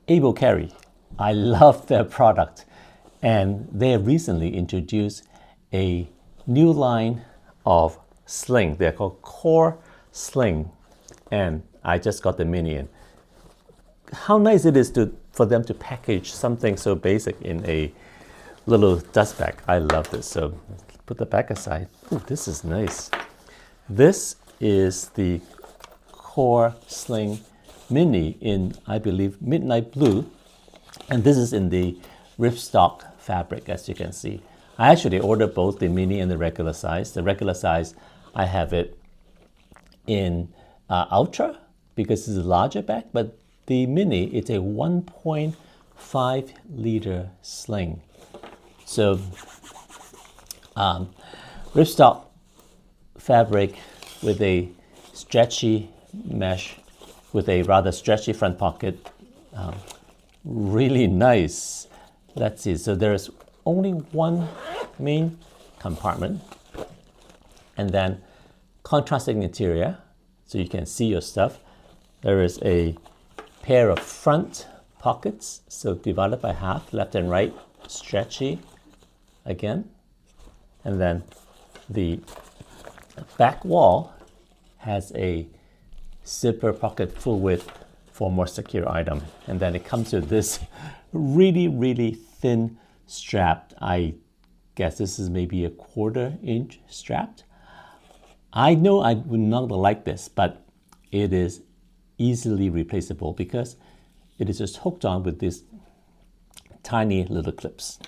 Able Carry. I love their product, and they have recently introduced a new line of sling. They're called Core Sling, and I just got the Mini in. How nice it is for them to package something so basic in a little dust bag. I love this. So put the bag aside. Ooh, this is nice. This is the Core Sling Mini in, I believe, midnight blue, and this is in the ripstop fabric, as you can see. I actually ordered both the mini and the regular size. The regular size, I have it in ultra because it's a larger bag, but the mini, it's a 1.5 liter sling. So ripstop fabric with a stretchy mesh with a rather stretchy front pocket. Really nice. Let's see, so there's only one main compartment, and then contrasting interior so you can see your stuff. There is a pair of front pockets, so divided by half, left and right, stretchy again. And then the back wall has a zipper pocket full width for more secure item. And then it comes with this really thin strap. I guess this is maybe a 1/4 inch strap. I know I would not like this, but it is easily replaceable because it is just hooked on with these tiny little clips.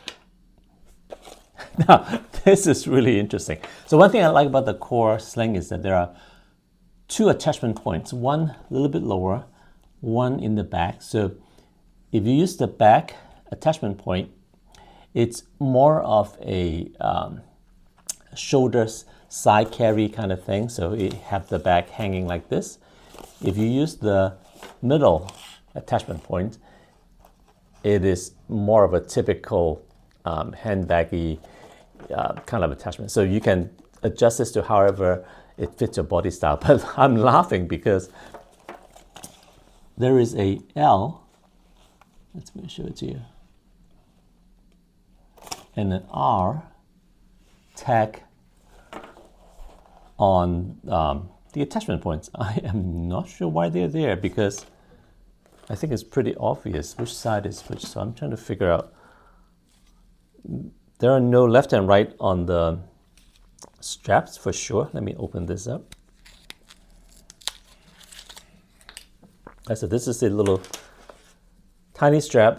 Now, this is really interesting. So one thing I like about the Core Sling is that there are 2 attachment points, one a little bit lower, one in the back. So if you use the back attachment point, it's more of a shoulders side carry kind of thing. So you have the back hanging like this. If you use the middle attachment point, it is more of a typical handbaggy kind of attachment. So you can adjust this to however it fits your body style. But I'm laughing because there is a L, let me show it to you, and an R tag on the attachment points. I am not sure why they're there because I think it's pretty obvious which side is which. So I'm trying to figure out. There are no left and right on the straps for sure. Let me open this up. So this is a little tiny strap,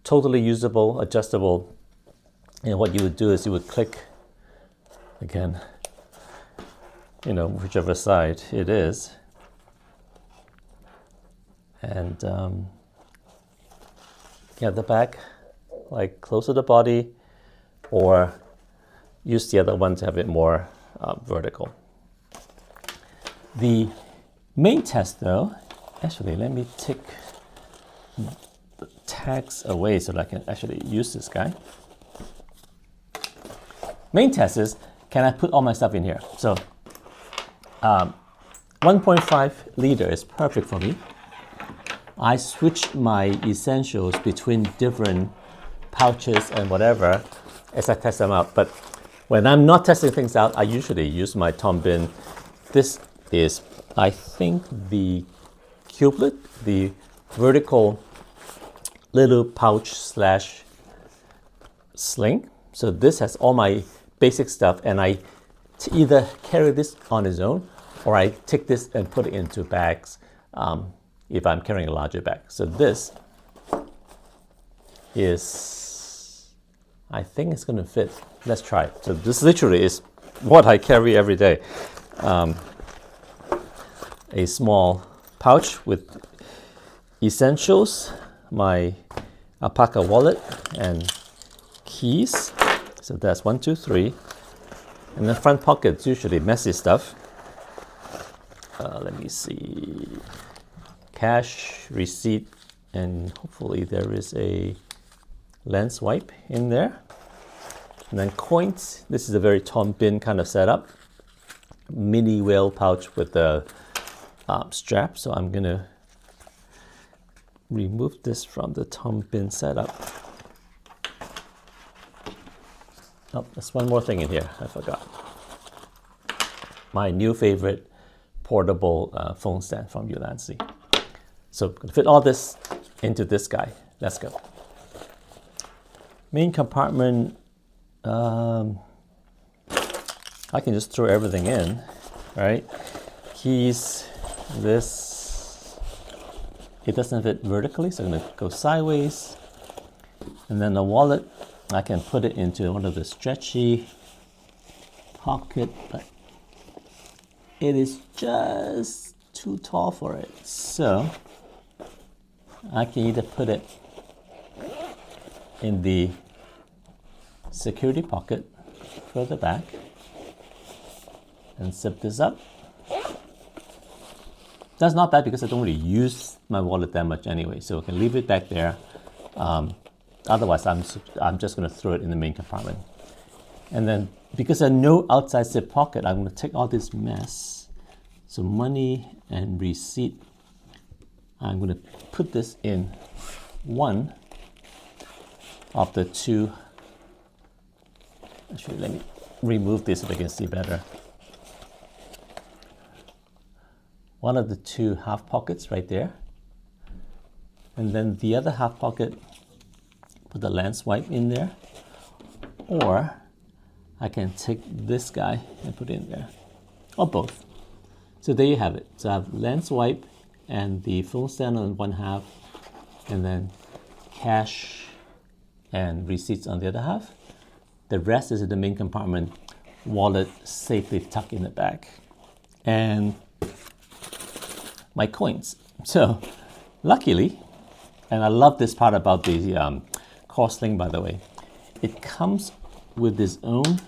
totally usable, adjustable. And what you would do is you would click, again, whichever side it is. And the back, like close to the body, or use the other one to have it more vertical. The main test though, actually let me take the tags away so that I can actually use this guy. Main test is, can I put all my stuff in here? So 1.5 liter is perfect for me. I switch my essentials between different pouches and whatever as I test them out. But when I'm not testing things out, I usually use my Tom bin. This is, I think, the cublet, the vertical little pouch / sling. So this has all my basic stuff, and I either carry this on its own or I take this and put it into bags if I'm carrying a larger bag. So this is, I think it's going to fit. Let's try it. So this literally is what I carry every day. A small pouch with essentials, my alpaca wallet, and keys. So that's 1, 2, 3. And the front pockets, usually messy stuff. Let me see. Cash, receipt, and hopefully there is a lens wipe in there. And then coins. This is a very Tom bin kind of setup. Mini whale pouch with the strap. So I'm gonna remove this from the tom bin setup. Oh, there's one more thing in here I forgot. My new favorite portable phone stand from Ulanzi. So I'm going to fit all this into this guy. Let's go. Main compartment, I can just throw everything in, right? Keys, this, it doesn't fit vertically, so I'm going to go sideways. And then the wallet, I can put it into one of the stretchy pocket, but it is just too tall for it. So I can either put it in the security pocket further back and zip this up. That's not bad because I don't really use my wallet that much anyway, so I can leave it back there. Otherwise, I'm just going to throw it in the main compartment. And then because I know outside zip pocket, I'm going to take all this mess. So money and receipt, I'm going to put this in one of the two. Actually, let me remove this so I can see better. One of the two half pockets right there. And then the other half pocket, put the lens wipe in there. Or I can take this guy and put it in there. Or both. So there you have it. So I have lens wipe and the phone stand on one half, and then cash and receipts on the other half. The rest is in the main compartment, wallet safely tucked in the back. And my coins. So luckily, and I love this part about the Core Sling, by the way, it comes with its own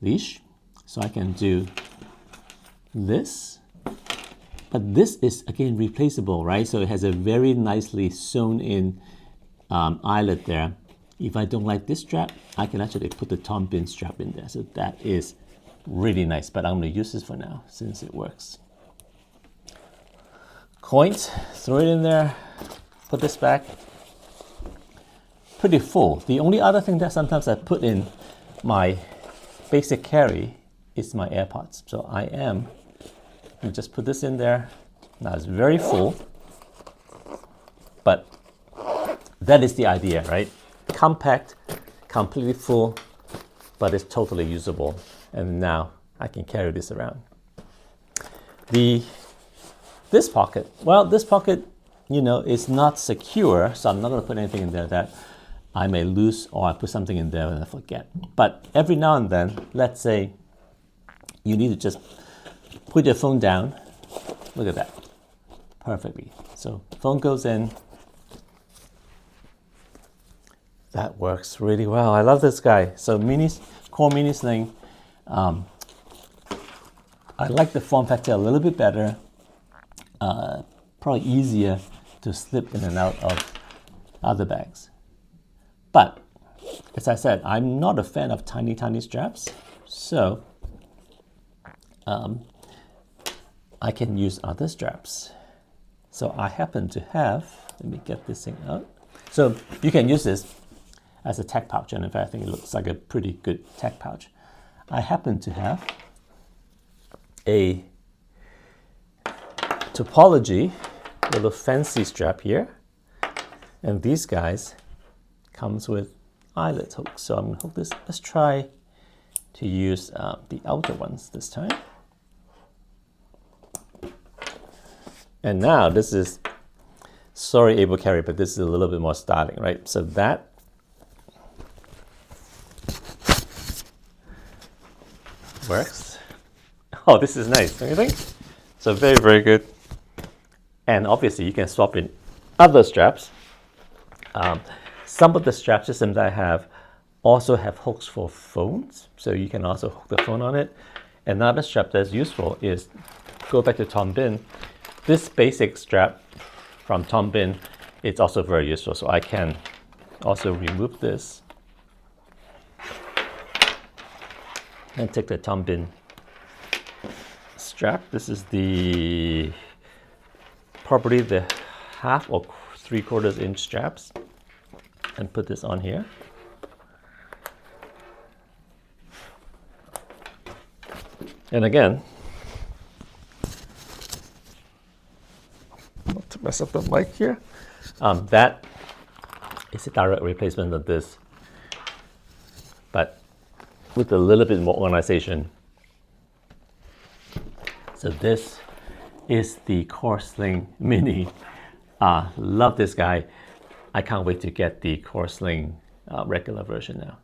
leash. So I can do this, but this is again replaceable, right? So it has a very nicely sewn in eyelet there. If I don't like this strap, I can actually put the tom bin strap in there. So that is really nice, but I'm going to use this for now since it works. Coins, throw it in there, put this back. Pretty full. The only other thing that sometimes I put in my basic carry is my AirPods. So I am going to just put this in there. Now it's very full, but that is the idea, right? Compact, completely full, but it's totally usable. And now I can carry this around. This pocket, well, this pocket, you know, is not secure, so I'm not going to put anything in there that I may lose, or I put something in there and I forget. But every now and then, let's say you need to just put your phone down. Look at that, perfectly. So phone goes in. That works really well. I love this guy. So Core Mini Sling. I like the form factor a little bit better. Probably easier to slip in and out of other bags. But as I said, I'm not a fan of tiny straps, so I can use other straps. So I happen to have, let me get this thing out. So you can use this as a tech pouch, and in fact I think it looks like a pretty good tech pouch. I happen to have a topology little fancy strap here, and these guys comes with eyelet hooks. So I'm going to hook this. Let's try to use the outer ones this time. And now this is, sorry able carry, but this is a little bit more styling, right? So that works. Oh, this is nice, don't you think? So very good. And obviously you can swap in other straps. Some of the strap systems I have also have hooks for phones, so you can also hook the phone on it. Another strap that's useful is, go back to tom bin, this basic strap from tom bin, it's also very useful. So I can also remove this and take the tom bin strap. This is probably the 1/2 or 3/4 inch straps and put this on here. And again, not to mess up the mic here, that is a direct replacement of this, but with a little bit more organization. So this is the Core Sling Mini. Love this guy. I can't wait to get the Core Sling regular version now.